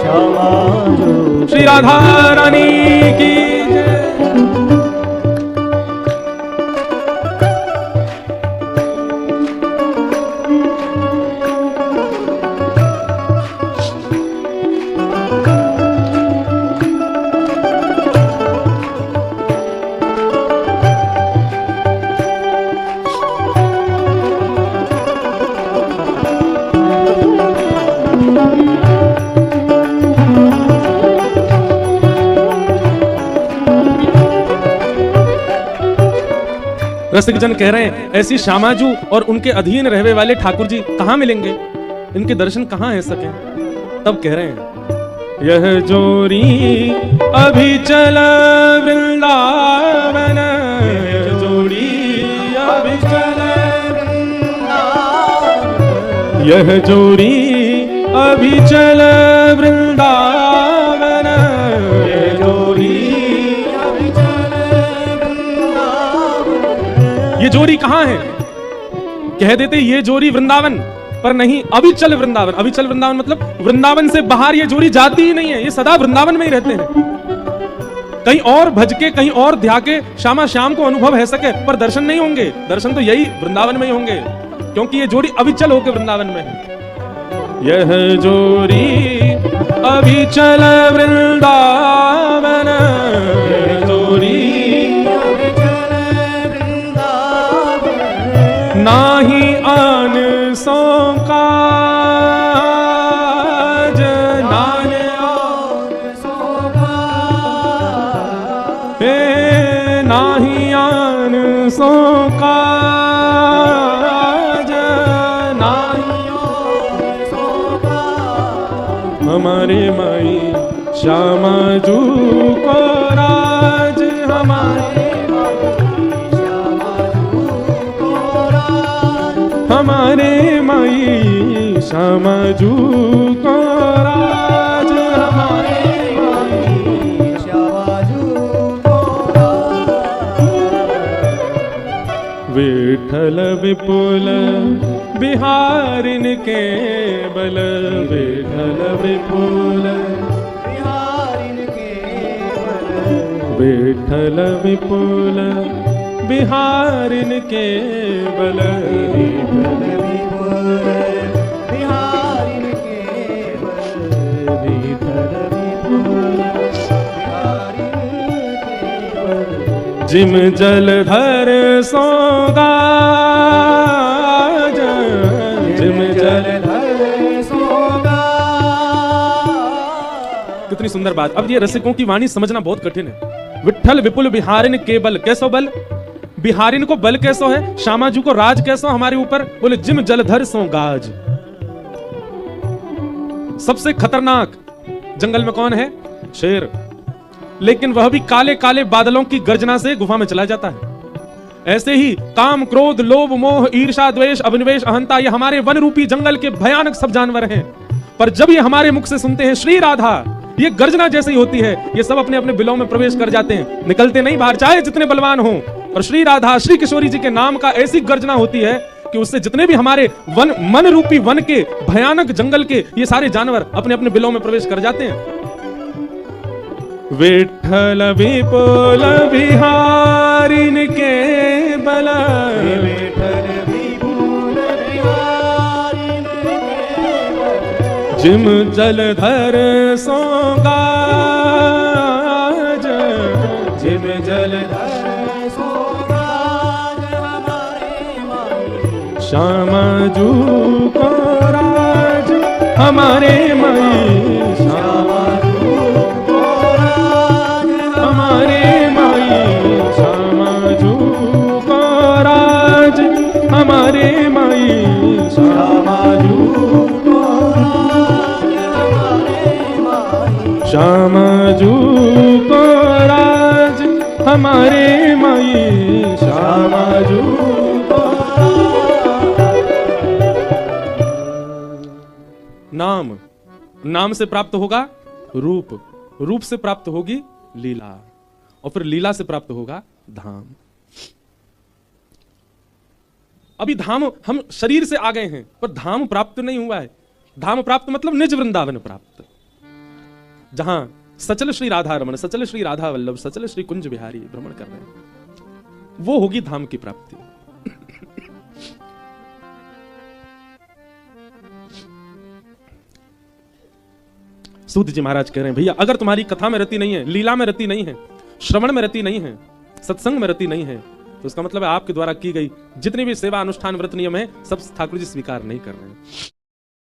श्यामा जू। श्री राधा रानी की जय। रसिक जन कह रहे हैं ऐसी श्यामाजू और उनके अधीन रहने वाले ठाकुर जी कहां मिलेंगे, इनके दर्शन कहां है सके। तब कह रहे हैं यह जोरी अभी चल वृंदावन, यह जोड़ी अभी चल वृंदावन, यह जोड़ी अभी चल वृंदावन, यह जोड़ी अभी चल वृंदावन। ये जोड़ी कहां है? कह देते ये जोड़ी वृंदावन, पर नहीं, अभी चल वृंदावन। अभी चल वृंदावन मतलब वृंदावन से बाहर ये जोड़ी जाती ही नहीं है, ये सदा वृंदावन में ही रहते हैं। कहीं और भज के कहीं और ध्या के श्यामा श्याम को अनुभव है सके, पर दर्शन नहीं होंगे। दर्शन तो यही वृंदावन में ही होंगे, क्योंकि ये जोड़ी अभी चल होके वृंदावन में है। यह जोड़ी अभी चल वृंदावन, यह जोड़ी अभी चल वृंदावन, नाही आन सो काज, नान आन सो काज, हे नाही आन सो काज, नाही आन सो काज। हमारे माई श्यामा जू को राज, हमारे हमारे माई श्यामा जू को राज, हमारे माई श्यामा जू को राज। विठल विपुल बिहारिन के बल, विठल विपुल बिहारिन के बल, विठल विपुल बिहारिन के बल, बिहारिन के बल, विठल विपुल बिहारिन के बल। जिम जलधर सोगाज, जिम जलधर सोगाज। कितनी सुंदर बात। अब ये रसिकों की वाणी समझना बहुत कठिन है। विठल विपुल बिहारिन के बल, कैसो बल? बिहारिन को बल कैसो है? श्यामा जी को राज कैसो हमारे ऊपर? बोले जिम जलधर सो गाज। सबसे खतरनाक जंगल में कौन है? शेर। लेकिन वह भी काले काले बादलों की गर्जना से गुफा में चला जाता है। ऐसे ही काम, क्रोध, लोभ, मोह, ईर्षा, द्वेष, अभिनिवेश, अहंता, ये हमारे वन रूपी जंगल के भयानक सब जानवर हैं। पर जब ये हमारे मुख से सुनते हैं श्री राधा, ये गर्जना जैसी होती है, ये सब अपने अपने बिलों में प्रवेश कर जाते हैं, निकलते नहीं बाहर, चाहे जितने बलवान हो। पर श्री राधा, श्री किशोरी जी के नाम का ऐसी गर्जना होती है कि उससे जितने भी हमारे वन, मन रूपी वन के, भयानक जंगल के ये सारे जानवर अपने अपने बिलों में प्रवेश कर जाते हैं। विठ्ठल विपुल बिहारिन के बल, विठ्ठल विपुल बिहारिन के बल, जिम जलधर सोगाज, जिम जलधर सोगाज हमारे माई, श्यामा जू को राज हमारे माई, श्यामा हमारे माई, श्यामा जू को राज हमारे माई, श्यामा जू को राज हमारे माई, श्यामा जू को राज हमारे माई, श्यामा जू को। नाम, नाम से प्राप्त होगा रूप, रूप से प्राप्त होगी लीला, और फिर लीला से प्राप्त होगा धाम। अभी धाम, हम शरीर से आ गए हैं पर धाम प्राप्त नहीं हुआ है। धाम प्राप्त मतलब निज वृंदावन प्राप्त, जहां सचल श्री राधा रमण, सचल श्री राधा वल्लभ, सचल श्री कुंज बिहारी भ्रमण कर रहे हैं, वो होगी धाम की प्राप्ति। सूत जी महाराज कह रहे हैं, भैया अगर तुम्हारी कथा में रति नहीं है, लीला में रति नहीं है, श्रवण में रति नहीं है, सत्संग में रति नहीं है, तो उसका मतलब है आपके द्वारा की गई जितनी भी सेवा अनुष्ठान व्रत नियम है सब ठाकुर जी स्वीकार नहीं कर रहे हैं।